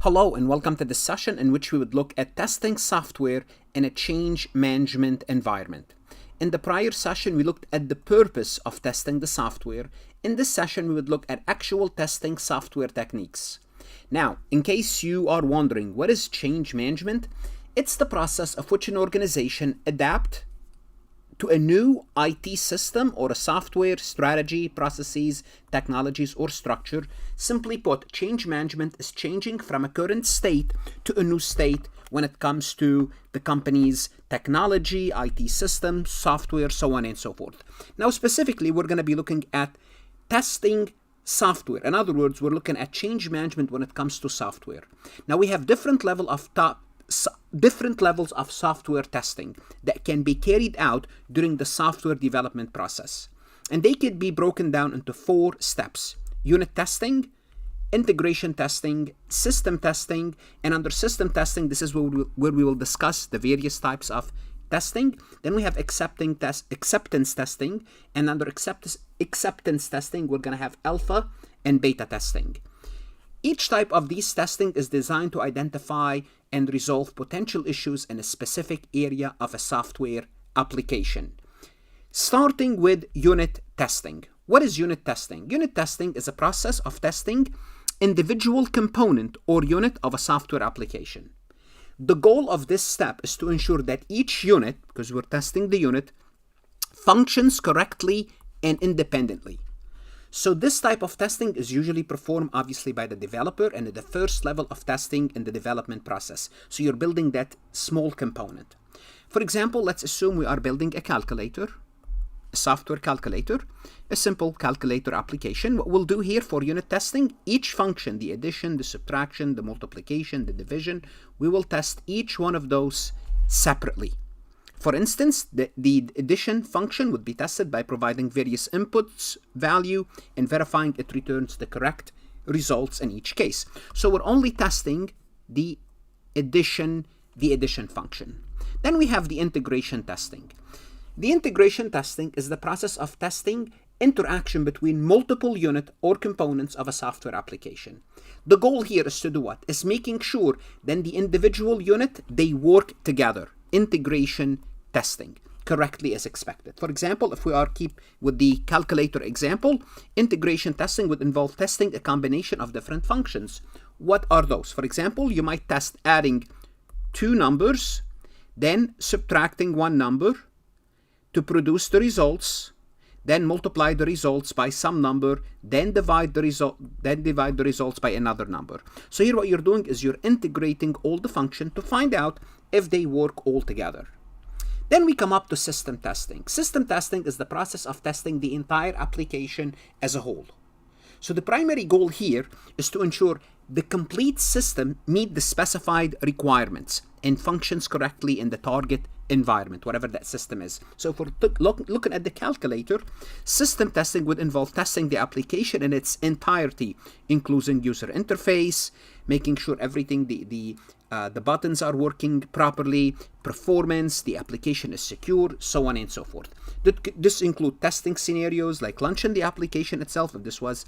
Hello and welcome to this session in which we would look at testing software in a change management environment. In the prior session, we looked at the purpose of testing the software. In this session, we would look at actual testing software techniques. Now, in case you are wondering, what is change management? It's the process of which an organization adapt to a new IT system or a software, strategy, processes, technologies, or structure. Simply put, change management is changing from a current state to a new state when it comes to the company's technology, IT system, software, so on and so forth. Now, specifically, we're going to be looking at testing software. In other words, we're looking at change management when it comes to software. Now, we have different levels of software testing that can be carried out during the software development process. And they could be broken down into 4 steps: unit testing, integration testing, system testing, and under system testing, this is where we will discuss the various types of testing. Then we have acceptance testing, and under acceptance testing, we're going to have alpha and beta testing. Each type of these testing is designed to identify and resolve potential issues in a specific area of a software application. Starting with unit testing. What is unit testing? Unit testing is a process of testing individual component or unit of a software application. The goal of this step is to ensure that each unit, because we're testing the unit, functions correctly and independently. So this type of testing is usually performed obviously by the developer and at the first level of testing in the development process. So you're building that small component. For example, let's assume we are building a calculator, a software calculator, a simple calculator application. What we'll do here for unit testing, each function, the addition, the subtraction, the multiplication, the division, we will test each one of those separately. For instance, the addition function would be tested by providing various inputs, value, and verifying it returns the correct results in each case. So we're only testing the addition function. Then we have the integration testing. The integration testing is the process of testing interaction between multiple unit or components of a software application. The goal here is to do what? Is making sure then the individual unit, they work together. Integration testing correctly as expected. For example, if we keep with the calculator example, integration testing would involve testing a combination of different functions. What are those? For example, you might test adding 2 numbers, then subtracting 1 number to produce the results, then multiply the results by some number, then divide the results by another number. So here what you're doing is you're integrating all the functions to find out if they work all together. Then we come up to system testing. System testing is the process of testing the entire application as a whole. So the primary goal here is to ensure the complete system meet the specified requirements and functions correctly in the target environment, whatever that system is. So if we're looking at the calculator, system testing would involve testing the application in its entirety, including user interface, making sure everything, the buttons are working properly, performance, the application is secure, so on and so forth. This includes testing scenarios like launching the application itself, if this was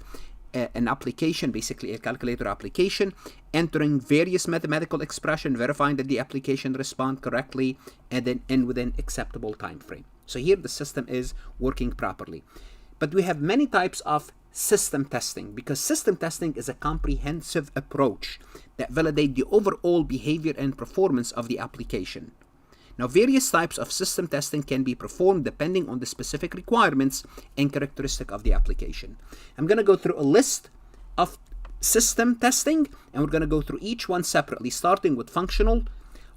an application, basically a calculator application, entering various mathematical expression, verifying that the application responds correctly, and then end within acceptable time frame. So here the system is working properly. But we have many types of system testing, because system testing is a comprehensive approach that validates the overall behavior and performance of the application. Now, various types of system testing can be performed depending on the specific requirements and characteristic of the application. I'm going to go through a list of system testing, and we're going to go through each one separately, starting with functional,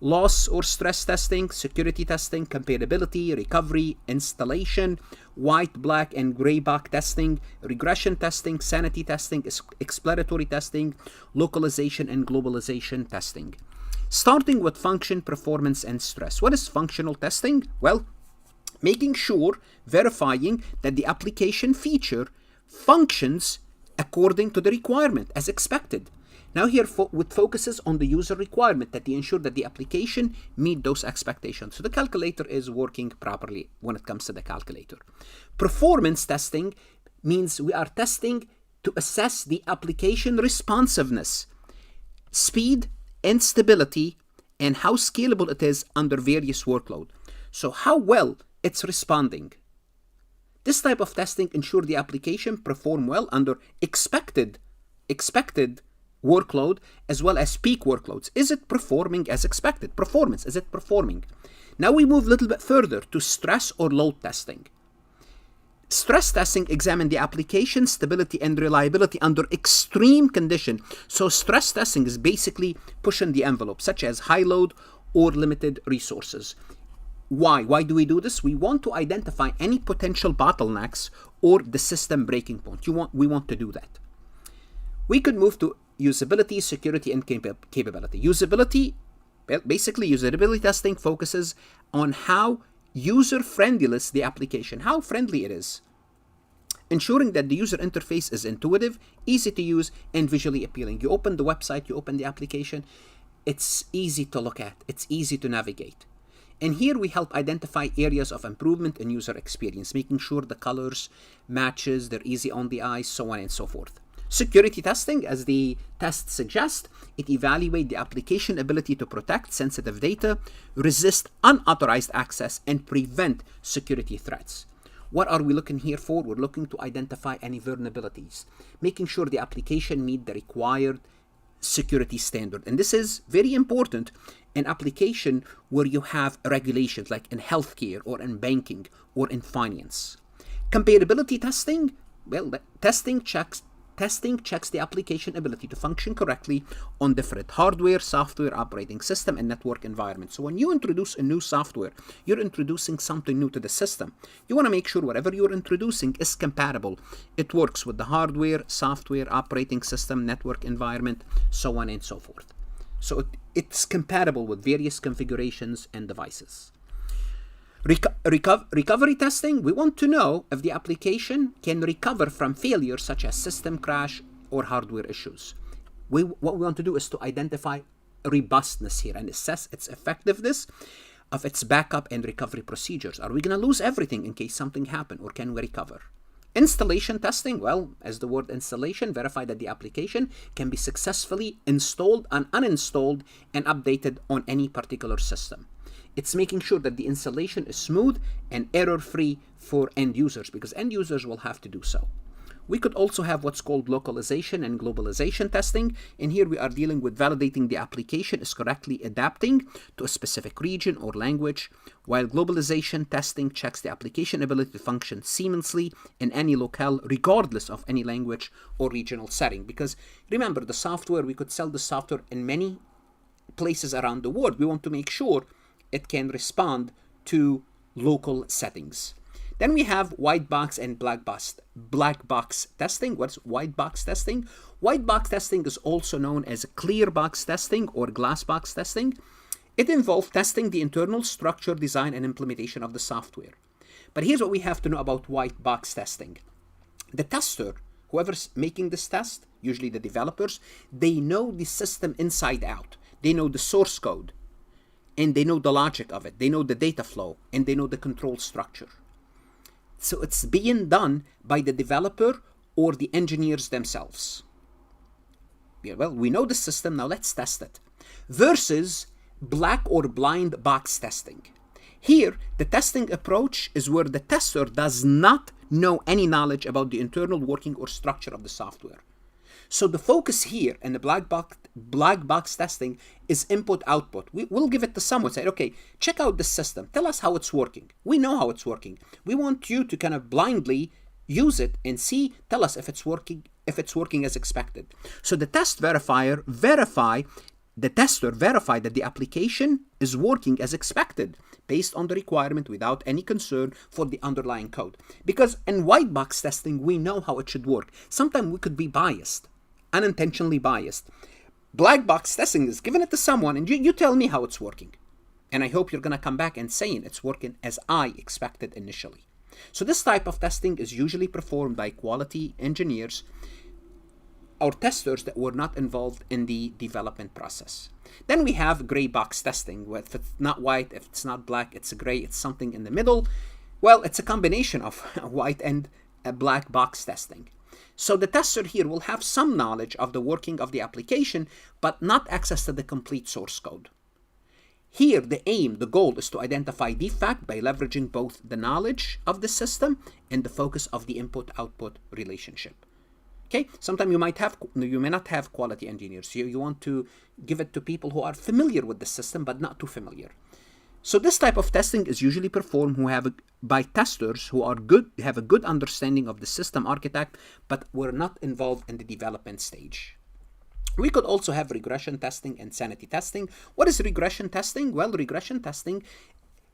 loss or stress testing, security testing, compatibility, recovery, installation, white, black, and gray box testing, regression testing, sanity testing, exploratory testing, localization, and globalization testing. Starting with function, performance, and stress. What is functional testing? Well, making sure, verifying that the application feature functions according to the requirement as expected. Now here it focuses on the user requirement, that they ensure that the application meet those expectations. So the calculator is working properly when it comes to the calculator. Performance testing means we are testing to assess the application responsiveness. speed and stability, and how scalable it is under various workload. So how well it's responding. This type of testing ensures the application perform well under expected workload as well as peak workloads. Is it performing as expected? Performance, is it performing? Now we move a little bit further to stress or load testing. Stress testing examines the application stability and reliability under extreme condition. So stress testing is basically pushing the envelope, such as high load or limited resources. Why? Why do we do this? We want to identify any potential bottlenecks or the system breaking point. We want to do that. We could move to usability, security, and capability. Usability, basically usability testing focuses on how user-friendliness the application, how friendly it is, ensuring that the user interface is intuitive, easy to use, and visually appealing. You open the website, you open the application, it's easy to look at, it's easy to navigate. And here we help identify areas of improvement in user experience, making sure the colors matches, they're easy on the eyes, so on and so forth. Security testing, as the test suggests, it evaluates the application ability to protect sensitive data, resist unauthorized access, and prevent security threats. What are we looking here for? We're looking to identify any vulnerabilities, making sure the application meet the required security standard. And this is very important in application where you have regulations like in healthcare or in banking or in finance. Compatibility testing, well, testing checks the application ability to function correctly on different hardware, software, operating system, and network environments. So when you introduce a new software, you're introducing something new to the system. You want to make sure whatever you're introducing is compatible. It works with the hardware, software, operating system, network environment, so on and so forth. So it's compatible with various configurations and devices. Recovery testing, we want to know if the application can recover from failures such as system crash or hardware issues. What we want to do is to identify robustness here and assess its effectiveness of its backup and recovery procedures. Are we going to lose everything in case something happened, or can we recover? Installation testing, well, as the word installation, verify that the application can be successfully installed and uninstalled and updated on any particular system. It's making sure that the installation is smooth and error-free for end users, because end users will have to do so. We could also have what's called localization and globalization testing, and here we are dealing with validating the application is correctly adapting to a specific region or language, while globalization testing checks the application ability to function seamlessly in any locale, regardless of any language or regional setting. Because remember, the software, we could sell the software in many places around the world. We want to make sure it can respond to local settings. Then we have white box and black box testing. What's white box testing? White box testing is also known as clear box testing or glass box testing. It involves testing the internal structure, design, and implementation of the software. But here's what we have to know about white box testing. The tester, whoever's making this test, usually the developers, they know the system inside out. They know the source code, and they know the logic of it. They know the data flow, and they know the control structure. So it's being done by the developer or the engineers themselves. Yeah, well, we know the system, now let's test it. Versus black or blind box testing. Here, the testing approach is where the tester does not know any knowledge about the internal working or structure of the software. So the focus here in the black box testing is input-output. We'll give it to someone, say, okay, check out the system. Tell us how it's working. We know how it's working. We want you to kind of blindly use it and see, tell us if it's working as expected. So the tester verify that the application is working as expected based on the requirement without any concern for the underlying code. Because in white box testing, we know how it should work. Sometimes we could be biased, unintentionally biased. Black box testing is giving it to someone and you tell me how it's working. And I hope you're going to come back and saying it's working as I expected initially. So this type of testing is usually performed by quality engineers or testers that were not involved in the development process. Then we have gray box testing. If it's not white, if it's not black, it's gray, it's something in the middle. Well, it's a combination of white and black box testing. So the tester here will have some knowledge of the working of the application, but not access to the complete source code. Here, the aim, the goal is to identify defect by leveraging both the knowledge of the system and the focus of the input-output relationship. Okay, sometimes you may not have quality engineers. You want to give it to people who are familiar with the system, but not too familiar. So this type of testing is usually performed by testers who have a good understanding of the system architect, but were not involved in the development stage. We could also have regression testing and sanity testing. What is regression testing? Well, regression testing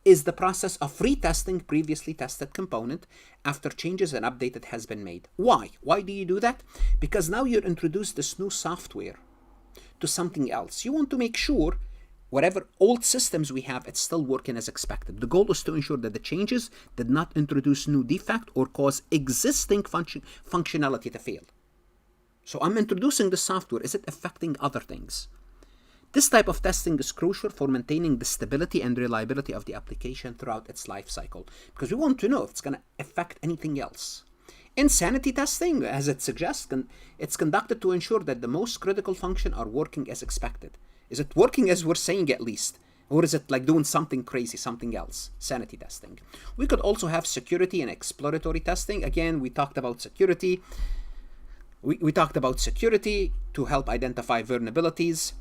is the process of retesting previously tested component after changes and update has been made. Why? Why do you do that? Because now you introduce this new software to something else. You want to make sure whatever old systems we have, it's still working as expected. The goal is to ensure that the changes did not introduce new defect or cause existing functionality to fail. So I'm introducing the software. Is it affecting other things? This type of testing is crucial for maintaining the stability and reliability of the application throughout its life cycle, because we want to know if it's going to affect anything else. Insanity testing, as it suggests, it's conducted to ensure that the most critical functions are working as expected. Is it working as we're saying at least? Or is it like doing something crazy, something else? Sanity testing. We could also have security and exploratory testing. Again, we talked about security. We talked about security to help identify vulnerabilities.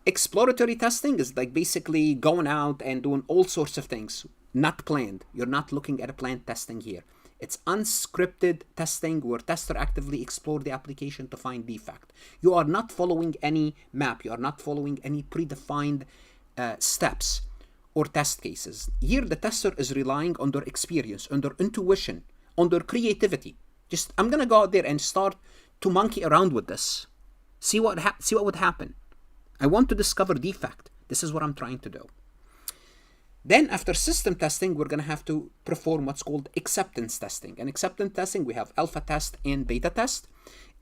Exploratory testing is like basically going out and doing all sorts of things, not planned. You're not looking at a planned testing here. It's unscripted testing where tester actively explore the application to find defect. You are not following any map. You are not following any predefined steps or test cases. Here, the tester is relying on their experience, on their intuition, on their creativity. Just, I'm going to go out there and start to monkey around with this. See what would happen. I want to discover defect. This is what I'm trying to do. Then after system testing, we're going to have to perform what's called acceptance testing. And acceptance testing, we have alpha test and beta test.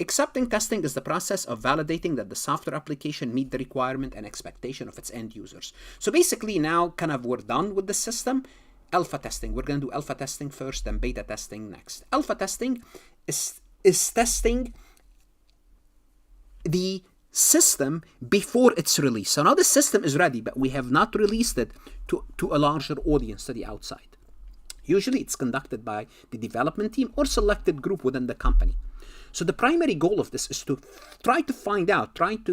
Accepting testing is the process of validating that the software application meet the requirement and expectation of its end users. So basically now kind of we're done with the system. Alpha testing, we're going to do alpha testing first, then beta testing next. Alpha testing is testing the system before it's released. So now the system is ready, but we have not released it to a larger audience, to the outside. Usually it's conducted by the development team or selected group within the company. So the primary goal of this is to try to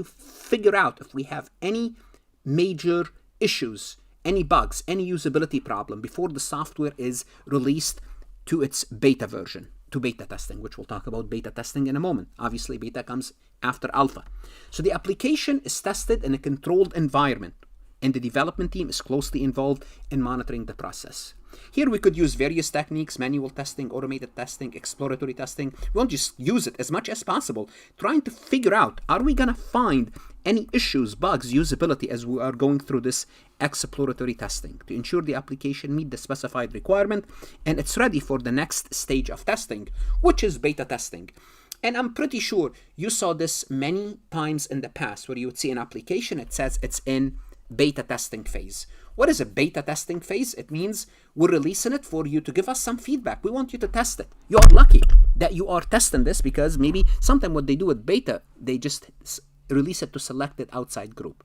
figure out if we have any major issues, any bugs, any usability problem before the software is released to its beta version, to beta testing, which we'll talk about beta testing in a moment. Obviously, beta comes after alpha. So the application is tested in a controlled environment, and the development team is closely involved in monitoring the process. Here we could use various techniques: manual testing, automated testing, exploratory testing. We want to just use it as much as possible, trying to figure out, are we going to find any issues, bugs, usability as we are going through this exploratory testing to ensure the application meet the specified requirement and it's ready for the next stage of testing, which is beta testing. And I'm pretty sure you saw this many times in the past where you would see an application, it says it's in beta testing phase. What is a beta testing phase? It means we're releasing it for you to give us some feedback. We want you to test it. You are lucky that you are testing this, because maybe sometimes what they do with beta, they just release it to selected outside group.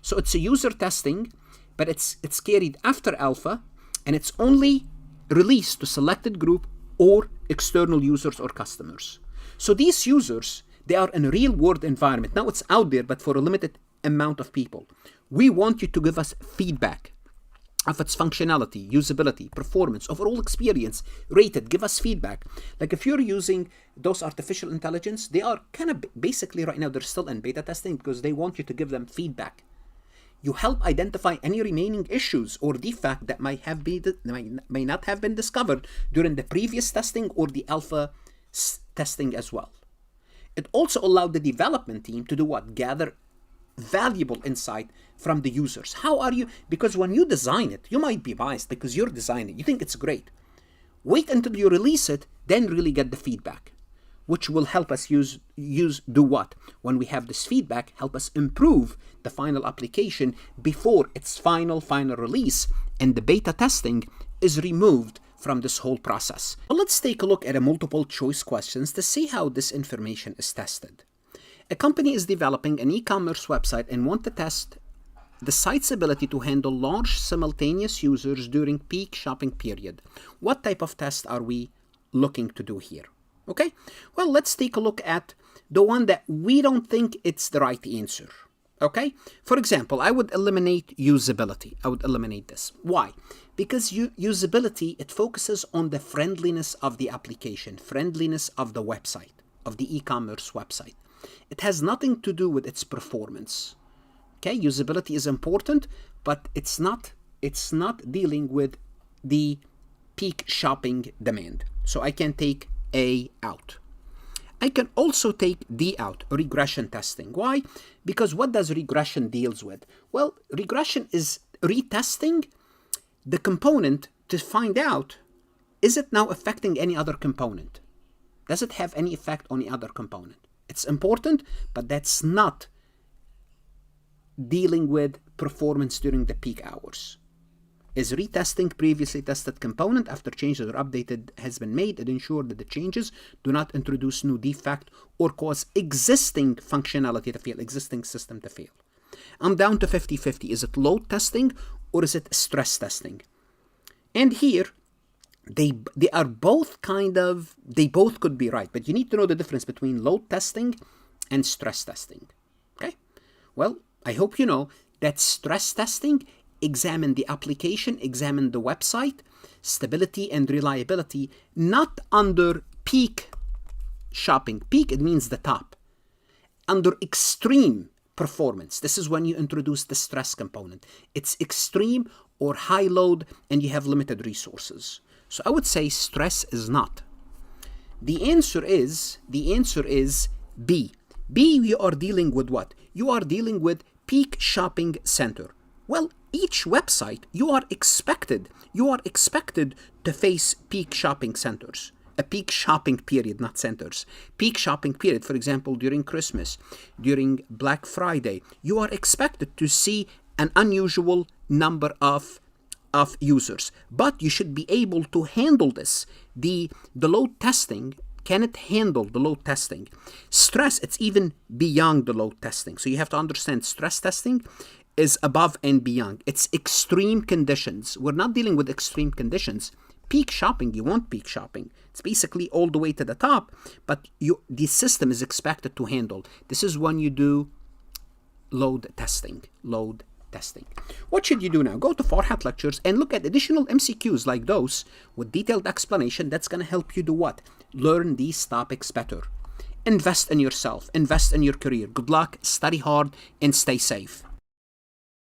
So it's a user testing, but it's carried after alpha, and it's only released to selected group or external users or customers. So these users, they are in a real world environment. Now it's out there, but for a limited amount of people. We want you to give us feedback of its functionality, usability, performance, overall experience, rate it, give us feedback. Like if you're using those artificial intelligence, they are kind of basically right now, they're still in beta testing because they want you to give them feedback. You help identify any remaining issues or defect that may not have been discovered during the previous testing or the alpha testing as well. It also allowed the development team to do what? Gather valuable insight from the users. How are you? Because when you design it, you might be biased because you're designing it. You think it's great. Wait until you release it, then really get the feedback, which will help us do what? When we have this feedback, help us improve the final application before its final release, and the beta testing is removed from this whole process. Well, let's take a look at a multiple choice questions to see how this information is tested. A company is developing an e-commerce website and want to test the site's ability to handle large simultaneous users during peak shopping period. What type of test are we looking to do here? Okay, well, let's take a look at the one that we don't think it's the right answer. Okay, for example, I would eliminate usability. I would eliminate this. Why? Because usability, it focuses on the friendliness of the application, friendliness of the website, of the e-commerce website. It has nothing to do with its performance. Okay, usability is important, but it's not dealing with the peak shopping demand. So I can take A out. I can also take D out, regression testing. Why? Because what does regression deals with? Well, regression is retesting the component to find out, is it now affecting any other component? Does it have any effect on the other component? It's important, but that's not dealing with performance during the peak hours. Is retesting previously tested component after changes or updated has been made and ensure that the changes do not introduce new defect or cause existing functionality to fail, existing system to fail. I'm down to 50-50. Is it load testing or is it stress testing? And here, they are both they both could be right, but you need to know the difference between load testing and stress testing. Okay? Well, I hope you know that stress testing examine the application, examine the website, stability and reliability, not under peak shopping. Peak, it means the top. Under extreme performance, this is when you introduce the stress component. It's extreme or high load and you have limited resources. So I would say stress is not. The answer is B. B, you are dealing with what? You are dealing with peak shopping center. Well, each website, you are expected to face peak shopping centers. A peak shopping period, not centers. Peak shopping period, for example, during Christmas, during Black Friday, you are expected to see an unusual number of users. But you should be able to handle this. The load testing, can it handle the load testing? Stress, it's even beyond the load testing. So you have to understand stress testing is above and beyond. It's extreme conditions. We're not dealing with extreme conditions. Peak shopping, you want peak shopping. It's basically all the way to the top, but the system is expected to handle. This is when you do load testing. What should you do now? Go to Farhat Lectures and look at additional MCQs like those with detailed explanation. That's going to help you do what? Learn these topics better. Invest in yourself. Invest in your career. Good luck, study hard, and stay safe.